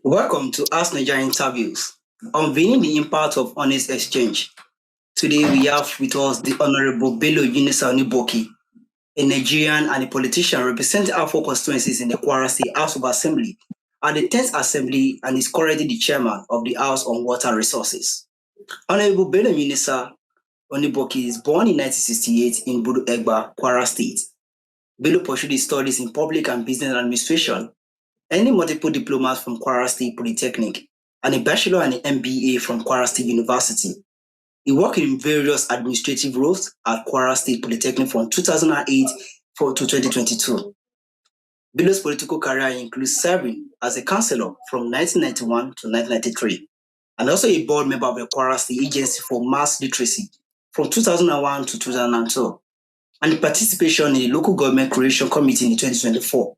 Welcome to Ask Nigerian Interviews, unveiling the impact of honest exchange. Today we have with us the Honorable Bello Yinusa Oniboki, a Nigerian and a politician representing Afon Constituencies in the Kwara State House of Assembly at the 10th Assembly and is currently the chairman of the House on Water Resources. Honorable Bello Yinusa Oniboki is born in 1968 in Budo-Egba, Kwara State. Bello pursued his studies in public and business administration, earning multiple diplomas from Kwara State Polytechnic and a bachelor and an MBA from Kwara State University. He worked in various administrative roles at Kwara State Polytechnic from 2008 to 2022. Bello's political career includes serving as a councilor from 1991 to 1993 and also a board member of the Kwara State Agency for Mass Literacy from 2001 to 2002 and the participation in the Local Government Creation Committee in 2024.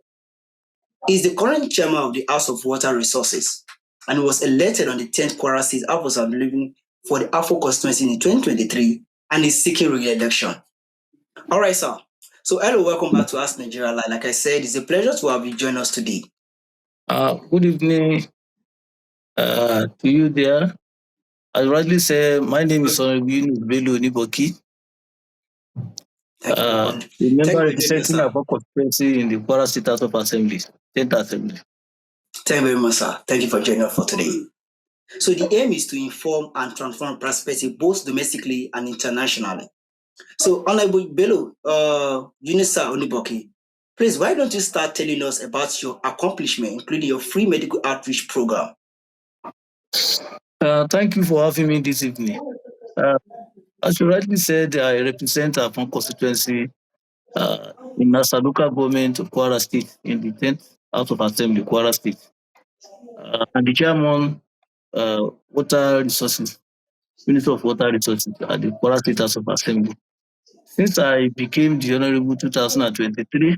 He is the current chairman of the House of Water Resources and was elected on the 10th Kwara State House of Assembly for the Afon Constituency in 2023 and is seeking re-election. All right, sir. So, hello, welcome back to Ask Nigeria Live. Like I said, it's a pleasure to have you join us today. Good evening to you there. I rightly say, my name is Honorable Yinusa Bello Oniboki. Member representing Afon Constituency in the Kwara State House of Assembly, 10th Assembly. Thank you very much, sir. Thank you for joining us for today. So the aim is to inform and transform perspective both domestically and internationally. So Honorable Bello Yinusa Oniboki, please, why don't you start telling us about your accomplishment, including your free medical outreach program? Thank you for having me this evening. As you rightly said, I represent Afon Constituency in Nasa local government of Kwara State in the 10th House of Assembly, Kwara State. And the chairman, Water Resources, Minister of Water Resources at the Kwara State House of Assembly. Since I became the Honorable 2023,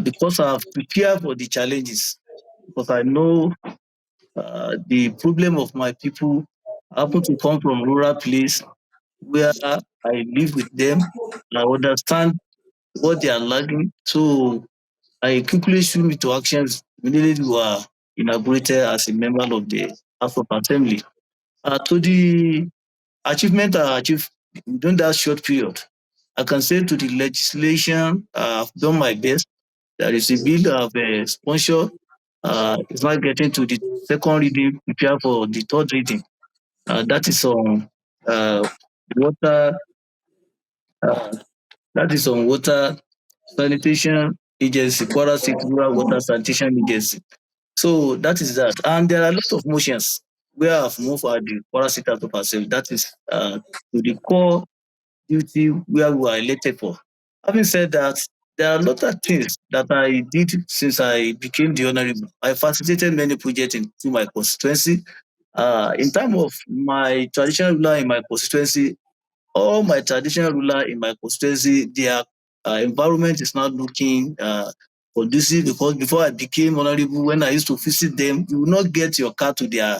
because I have prepared for the challenges, because I know the problem of my people. I happen to come from rural place where I live with them. I understand what they are lacking. So I quickly swim into actions immediately we were inaugurated as a member of the House of Assembly. To the achievement I achieved within that short period, I can say to the legislation, I've done my best. There is a bill I've sponsored. It's now getting to the second reading, prepare for the third reading. That is on water. Uh, that is on water sanitation agency, Kwara State Rural Water Sanitation Agency. So that is that, and there are a lot of motions where I've moved at the Kwara State House of Assembly. That is to the core duty where we are elected for. Having said that, there are a lot of things that I did since I became the honorable. I facilitated many projects into my constituency. In terms of my traditional ruler in my constituency, all my traditional ruler in my constituency, their environment is not looking conducive because before I became honorable, when I used to visit them, you will not get your car to their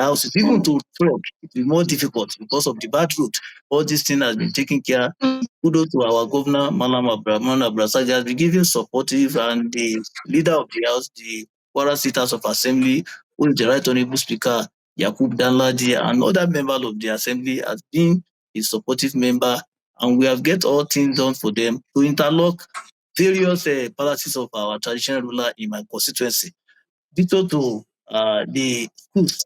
houses. Even to truck, it will be more difficult because of the bad road. All these things has been taken care. Kudos to our governor, Malam Abraman Abrasaja, has been giving supportive, and the leader of the house, the Kwara State House of Assembly, who is the right honorable speaker, Yakub Danladi, and other members of the assembly has been a supportive member, and we have get all things done for them to interlock various policies of our traditional ruler in my constituency. Due to the schools,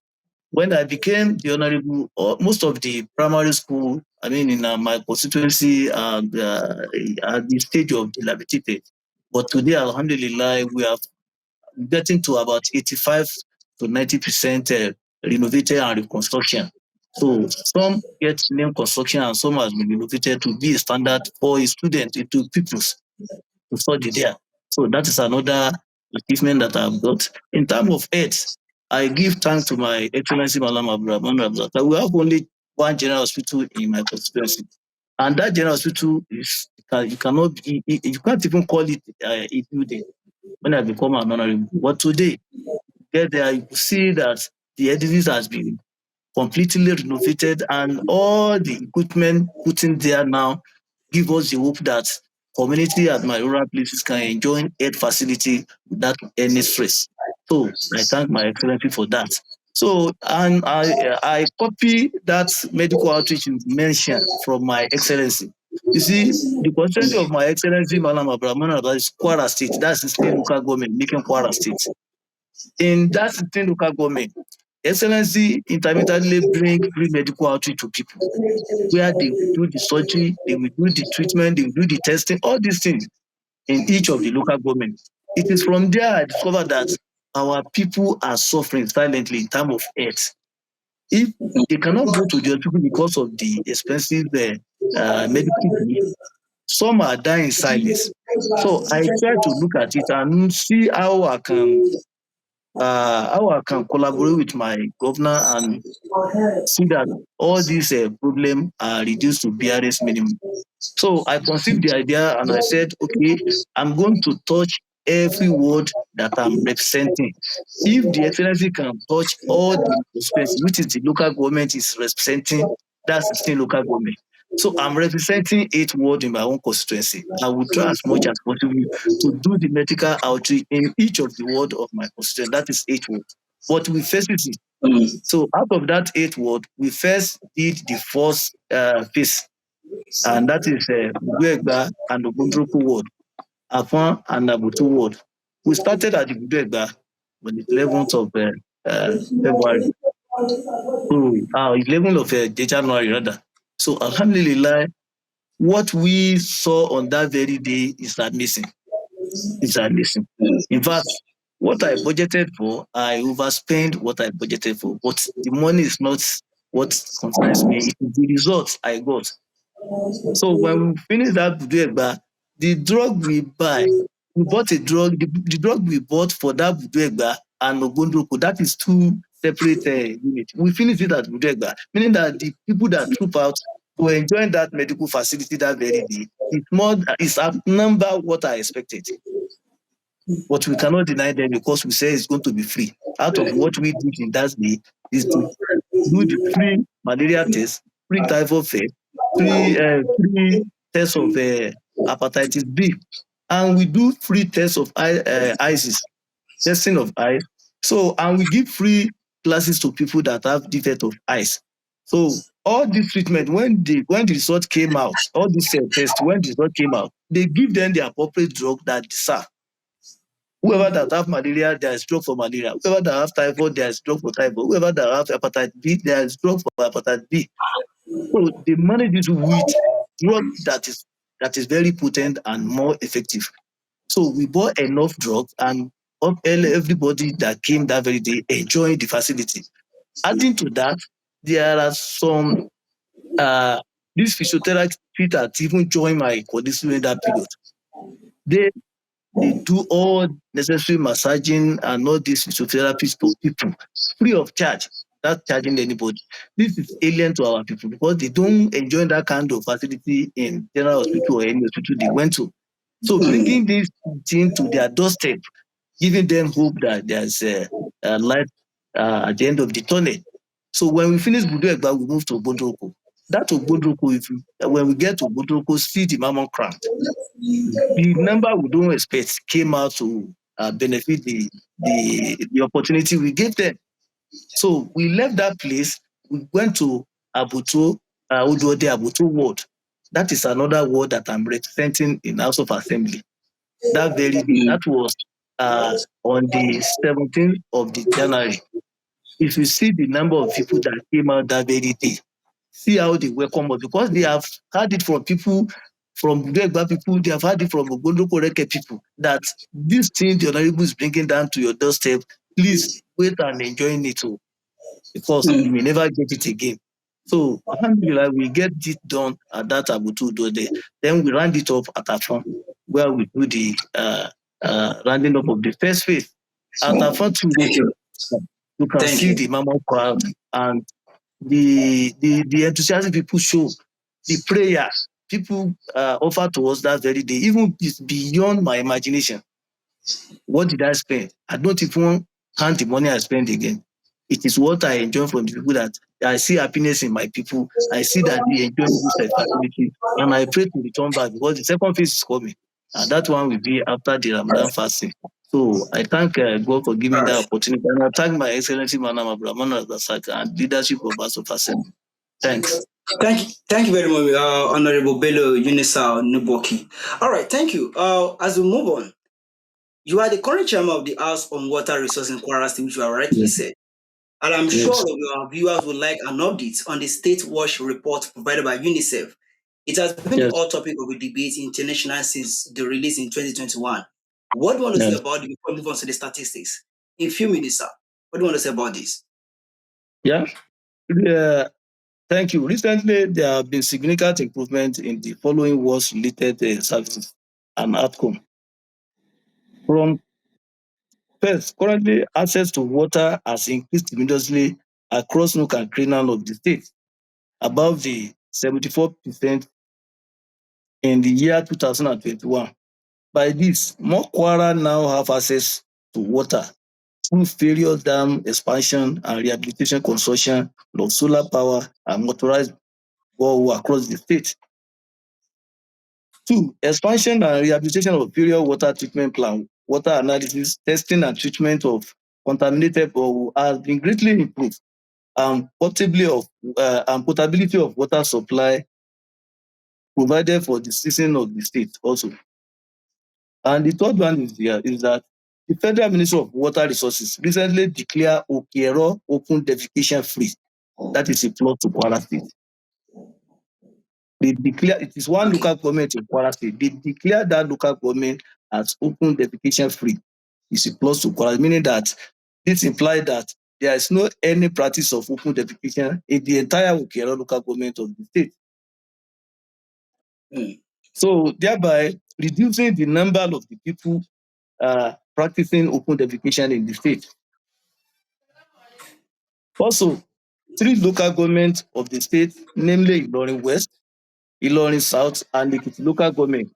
when I became the honorable, most of the primary school, I mean, in my constituency, at the stage of dilapidated. But today, Alhamdulillah, we are getting to about 85 to 90% renovated and reconstruction. So some get name construction and some has been renovated to be a standard for a student, to pupils to study there. So that is another achievement that I've got. In terms of health, I give thanks to my Excellency Malam Abdulrahman Abdullah. We have only one general hospital in my constituency. And that general hospital is you cannot you can't even call it a building when I become an honorable. But today, get there, you see that the edifice has been completely renovated and all the equipment put in there now give us the hope that community at my rural places can enjoy health facility without any stress. So I thank my excellency for that. So and I copy that medical outreach you mentioned from my excellency. You see, the constituency of my excellency Malam Abrahman is Kwara State. That's the state local government making Kwara State. In that state local government, excellency intermittently bring free medical outreach to people where they will do the surgery, they will do the treatment, they will do the testing, all these things in each of the local government. It is from there I discovered that our people are suffering silently in terms of health. If they cannot go to the hospital because of the expensive medical bill, some are dying in silence. So I try to look at it and see how I can collaborate with my governor and see that all these problems are reduced to barest minimum. So I conceived the idea and I said, okay, I'm going to touch every word that I'm representing. If the excellency can touch all the constituency, which is the local government is representing, that's the same local government. So I'm representing 8 wards in my own constituency. I will try as much as possible to do the medical outreach in each of the ward of my constituency. That is 8 wards. But we face it. So out of that 8 ward, we first did the first phase, and that is Budo-Egba and Ogundruku ward, Afon and Abutu ward. We started at the Budo-Egba on the 11th of February, so 11th of January rather. So Alhamdulillah, what we saw on that very day is amazing. It's amazing. In fact, what I budgeted for, I overspent what I budgeted for, but the money is not what concerns me. It is the results I got. So when we finish that Budo-Egba, the drug we buy, we bought a drug, the drug we bought for that Budo-Egba and Ogondroko, that is 2 separate units. We finished it at Budo-Egba, meaning that the people that troop out to enjoy that medical facility that very day, it's outnumber what I expected. But we cannot deny them because we say it's going to be free. Out of what we did in that day is to do the free malaria test, free typhoid test, free test of hepatitis B, and we do free test of ISIS, testing of eyes. So, and we give free classes to people that have defect of eyes. So all this treatment, when the result came out, all these tests, when the result came out, they give them the appropriate drug that they serve. Whoever that have malaria, there is drug for malaria. Whoever that have typhoid, there is drug for typhoid. Whoever that have hepatitis B, there is drug for hepatitis B. So they manage it with drug that is very potent and more effective. So we bought enough drugs and everybody that came that very day enjoyed the facility. Adding to that, there are some these physiotherapy that even joined my colleagues during that period. They do all necessary massaging and all these physiotherapies to people free of charge, without charging anybody. This is alien to our people because they don't enjoy that kind of facility in general hospital or any hospital they went to. So bringing this thing to their doorstep, giving them hope that there's a light at the end of the tunnel. So when we finish Budo-Egba, we move to Ogondroko. That Ogondroko, when we get to Ogondroko, see the Mammon crowd. The number we don't expect came out to benefit the opportunity we gave them. So we left that place, we went to Abuto, Udode Abuto ward. That is another ward that I'm representing in House of Assembly. That very day, that was on the 17th of the January. If you see the number of people that came out that very day, see how they welcome us because they have heard it from people, from Budo-Egba people, they have heard it from Ogondroko people that this thing the Honorable is bringing down to your doorstep, please wait and enjoy it too, because you may never get it again. So, alhamdulillah, we get it done at that Abutu Dode. Then we round it up at Afon, where we do the rounding up of the first phase. At Afon too, you can see the Mama crowd and the enthusiasm people show, the prayers people offer to us that very day, even is beyond my imagination. What did I spend? I don't even count the money I spent again. It is what I enjoy from the people that I see happiness in my people. I see that they enjoy this facility, and I pray to return back because the second phase is coming, and that one will be after the Ramadan fasting. So I thank God for giving All that right. opportunity, and I thank my Excellency Madam Abdulrahman Abdulrasaq and leadership of House of Assembly. Thanks. Thank you very much, Honorable Bello Oniboki Oniboki. All right, thank you. As we move on, you are the current chairman of the House on Water Resources in Kwara State, which you have rightly Yes. said. And I'm sure Yes. your viewers would like an update on the State WASH report provided by UNICEF. It has been the Yes. hot topic of a debate international since the release in 2021. What do you want to say Yes. about it before we move on to the statistics? In a few minutes, sir. What do you want to say about this? Yeah. Thank you. Recently, there have been significant improvement in the following WASH-related services and outcome. From first, currently, access to water has increased tremendously across nook and cranny of the state, above the 74% in the year 2021. By this, more Kwara now have access to water through various dam expansion and rehabilitation consortium of solar power and motorized borehole across the state. Two, expansion and rehabilitation of various water treatment plant, water analysis, testing and treatment of contaminated borehole has been greatly improved, and potability of water supply provided for the citizens of the state also. And the third one is that the Federal Ministry of Water Resources recently declared Okeero open defecation free. That is a plot to Kwara State. They declare it is one Okay. local government in Kwara State. They declare that local government as open defecation free. It's a plus to Kwara, meaning that this implies that there is no any practice of open defecation in the entire Okeero local government of the state. Mm. So thereby reducing the number of the people practicing open defecation in the state. Also, three local governments of the state, namely Ilorin West, Ilorin South, and Ekiti local government,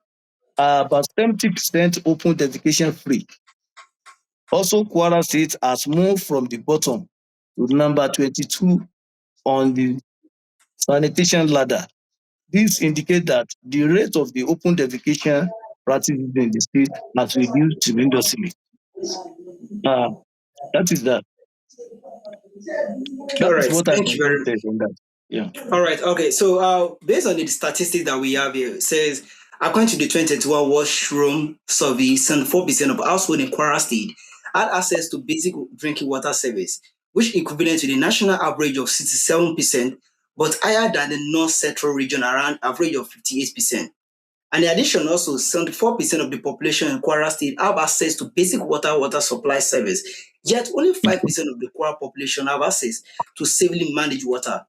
are about 70% open defecation free. Also, Kwara State has moved from the bottom to number 22 on the sanitation ladder. This indicates that the rate of the open defecation practices in the state has reduced tremendously. Uh, that is that. All That is right. what I Thank you can just very say on that. Yeah. All right. Okay. So, based on the statistics that we have here, it says according to the 2021 washroom survey, 74% of households in Kwara State had access to basic drinking water service, which equivalent to the national average of 67%, but higher than the North Central region, around average of 58%. And in addition, also 74% of the population in Kwara State have access to basic water supply service. Yet only 5% of the Kwara population have access to safely managed water.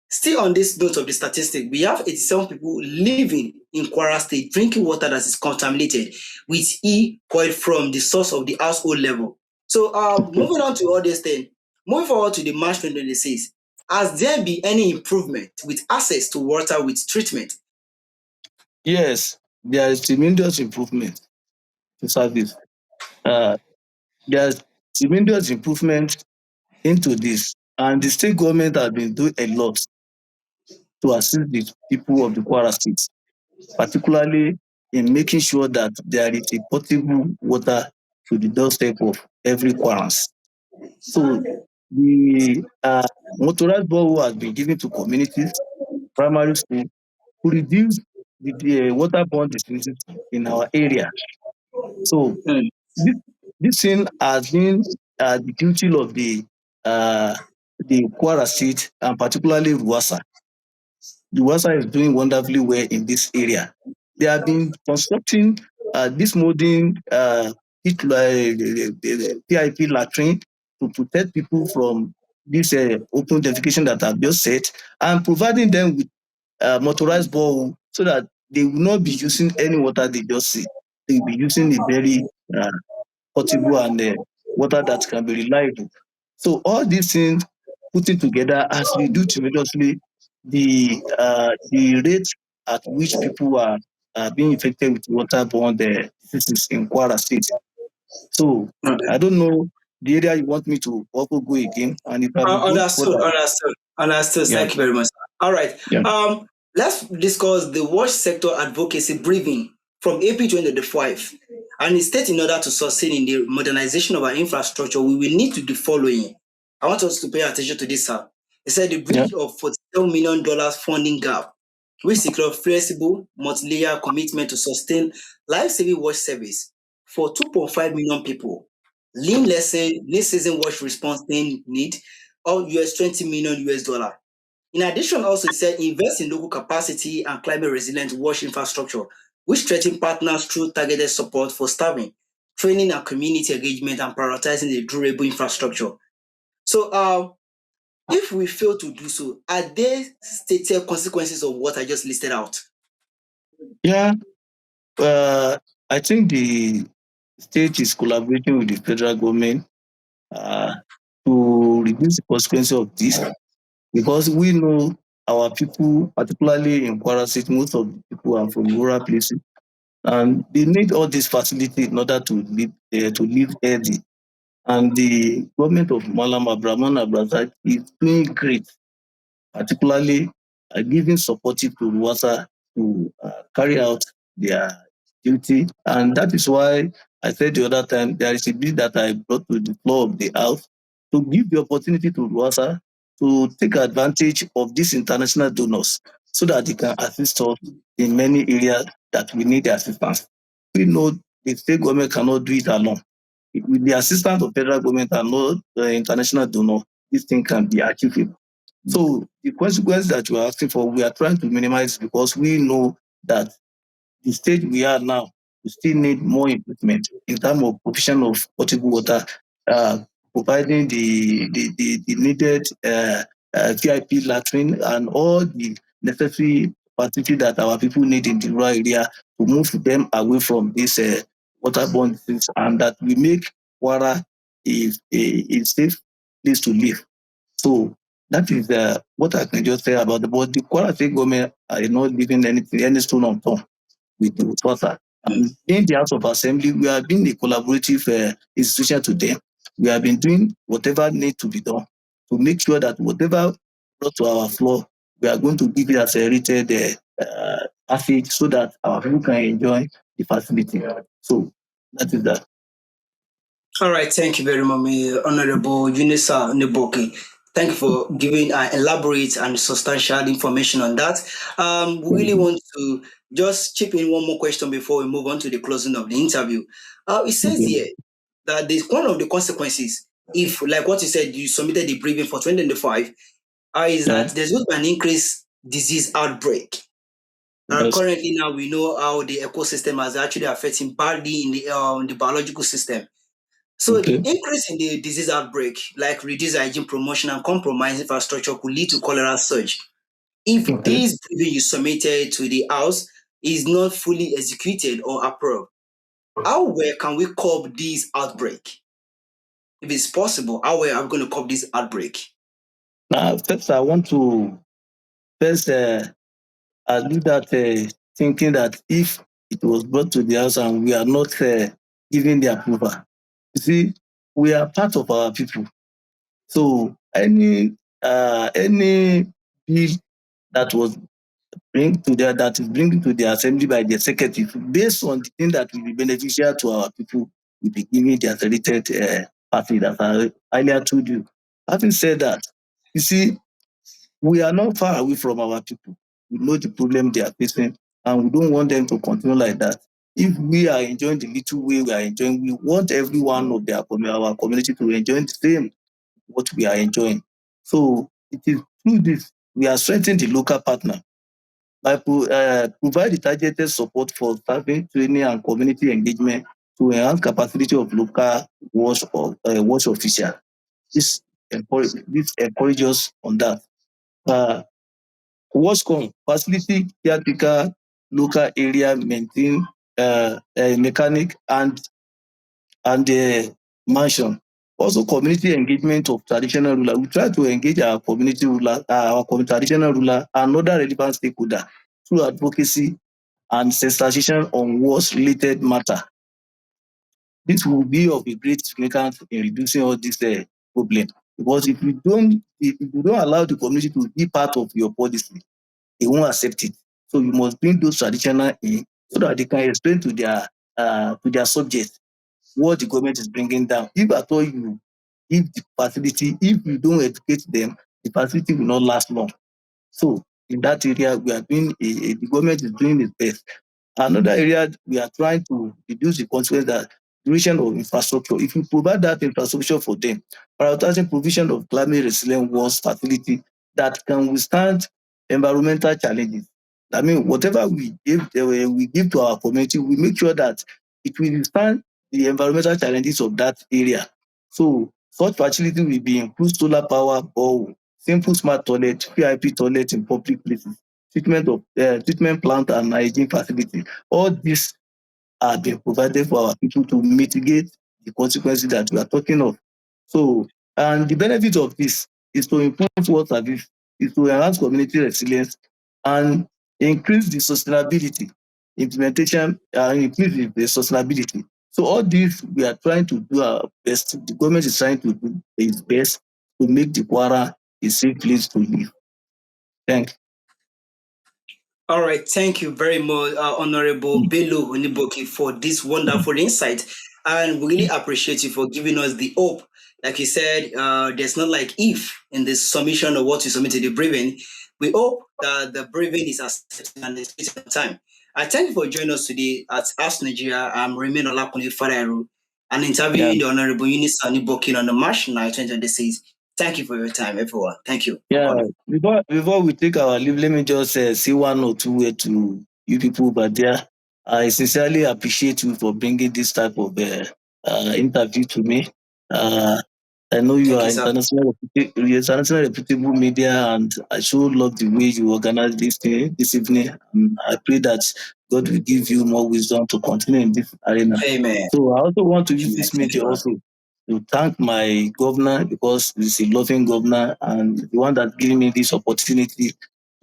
Still on this note of the statistic, we have 87 people living in Kwara State drinking water that is contaminated with E. coli from the source of the household level. So moving on to all this thing, moving forward to the March 2026, has there been any improvement with access to water with treatment? Yes, there is tremendous improvement to service. Uh, there's tremendous improvement into this, and the state government has been doing a lot to assist the people of the Kwara State, particularly in making sure that there is a potable water to the doorstep of every Kwarans. So the motorized borehole has been given to communities, primary school, to reduce the waterborne diseases in our area. So Mm. this, this thing has been the duty of the Kwara State, and particularly Ruwasa. Ruwasa is doing wonderfully well in this area. They have been constructing this modern PIP latrine to protect people from this open defecation that I've just said, and providing them with motorized borehole so that they will not be using any water they just see. They will be using a very uh, portable and water that can be reliable. So all these things putting together has reduced tremendously the rate at which people are being infected with waterborne diseases in Kwara State. So Okay. I don't know the area you want me to also go again, and if I will go Understood, further. understood. Yeah, Thank you very much. All right. yeah. Let's discuss the WASH sector advocacy briefing from April 2025. And it states in order to sustain in the modernization of our infrastructure, we will need to do the following. I want us to pay attention to this, sir. It said the Yeah. bridge of $47 million funding gap, which secure flexible, multi-layer commitment to sustain life-saving wash service for 2.5 million people. Lean lesson, lean season wash response need of $20 million US. In addition, also it said invest in local capacity and climate resilient wash infrastructure, which strengthen partners through targeted support for staffing, training and community engagement, and prioritizing the durable infrastructure. So if we fail to do so, are there stated consequences of what I just listed out? Yeah, uh, I think the state is collaborating with the federal government uh, to reduce the consequences of this, because we know our people, particularly in Kwara State, most of the people are from rural places, and they need all these facilities in order to live healthy. And the government of Malam Abraman Abrazak is doing great, particularly giving supportive to Rwasa to carry out their duty. And that is why I said the other time there is a bill that I brought to the floor of the House to give the opportunity to Rwasa to take advantage of these international donors so that they can assist us in many areas that we need the assistance. We know the state government cannot do it alone. With the assistance of federal government and not international donor, this thing can be achievable. So the consequence that you are asking for, we are trying to minimize, because we know that the stage we are now, we still need more improvement in terms of provision of potable water, uh, providing the needed VIP latrine and all the necessary facility that our people need in the rural area to move them away from this waterborne disease, and that we make Kwara a safe place to live. So that is what I can just say about the But the Kwara State government are not leaving any stone unturned with the water. And in the House of Assembly, we have been a collaborative institution to them. We have been doing whatever needs to be done to make sure that whatever brought to our floor, we are going to give it as a rated package so that our people can enjoy the facility. So that is that. All right, thank you very much, Honorable Yinusa Oniboki. Thank you for giving elaborate and substantial information on that. We really want to just chip in one more question before we move on to the closing of the interview. It says Okay. here that one of the consequences, if, like what you said, you submitted the briefing for 2025, is Yeah. that there's going to be an increased disease outbreak. Yes. Currently, now we know how the ecosystem is actually affecting badly in the biological system. So the Okay. increase in the disease outbreak, like reduced hygiene promotion and compromised infrastructure, could lead to cholera surge. If Okay. this briefing you submitted to the House is not fully executed or approved, how well can we curb this outbreak? If it's possible, how well are we going to curb this outbreak? Now, first, I want to first leave that thinking that if it was brought to the House and we are not giving the approval, you see, we are part of our people. So any bill that was that is bringing to the assembly by the executive, based on the thing that will be beneficial to our people, will be given the accredited party that I earlier told you. Having said that, you see, we are not far away from our people. We know the problem they are facing, and we don't want them to continue like that. If we are enjoying the little way we are enjoying, we want every one of our community to enjoy the same what we are enjoying. So it is through this we are strengthening the local partner by provide the targeted support for staffing, training, and community engagement to enhance capacity of local WASH officials. This encourages us on that. Uh, WASHCOM facility caretaker, local area maintain mechanic and mansion. Also community engagement of traditional ruler. We try to engage our community ruler, traditional ruler and other relevant stakeholder through advocacy and sensitization on wars related matter. This will be of a great significance in reducing all these problems. Because if you don't allow the community to be part of your policy, they won't accept it. So you must bring those traditional in so that they can explain to their subject what the government is bringing down. If at all you give the facility, if you don't educate them, the facility will not last long. So in that area, we are doing the government is doing its best. Another area we are trying to reduce the consequence that duration of infrastructure. If you provide that infrastructure for them, prioritizing provision of climate resilient walls facility that can withstand environmental challenges. I mean, whatever we give to our community, we make sure that it will withstand the environmental challenges of that area. So such facility will be include solar power, borehole, simple smart toilet, VIP toilet in public places, treatment plant and hygiene facility. All these are being provided for our people to mitigate the consequences that we are talking of. So, and the benefit of this is to improve water service, is to enhance community resilience and increase the sustainability, implementation, and increase the sustainability. So all these we are trying to do our best. The government is trying to do its best to make the Kwara a safe place to live. Thanks. All right, thank you very much, Honorable Mm. Bello Oniboki, for this wonderful insight. And we really appreciate you for giving us the hope. Like you said, there's not like if in the submission of what you submitted the briefing. We hope that the briefing is accepted and is on time. I thank you for joining us today at Ask Nigeria. I'm Remain Olakuni Fadaru and Yeah. interviewing the Honorable Yinusa Bello on the March 9, 2026. Thank you for your time, everyone. Thank you for Yeah, coming. before we take our leave, let me just say one or two words to you people over there. I sincerely appreciate you for bringing this type of interview to me. Uh, I know you Thank are you, sir. international reputable media, and I sure love the way you organize this thing this evening. I pray that God will give you more wisdom to continue in this arena. Amen. So I also want to use Amen. this Thank media you. also to thank my governor because he's a loving governor and the one that giving me this opportunity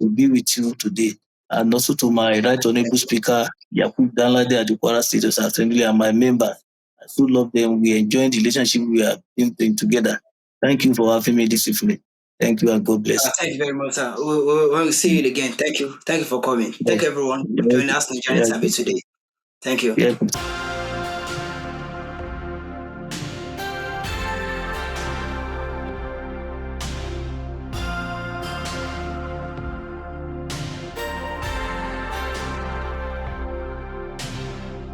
to be with you today. And also to my right honorable speaker, Yakub Danlade at the Kwara State Assembly and my members. I so love them. We enjoy the relationship we have been together. Thank you for having me this evening. Thank you and God bless. Thank you very much, sir. We'll see you again. Thank you. Thank you for coming. Yes, Thank you, everyone, for yes, joining us in the Nigerian yes, service today. Thank you. yes.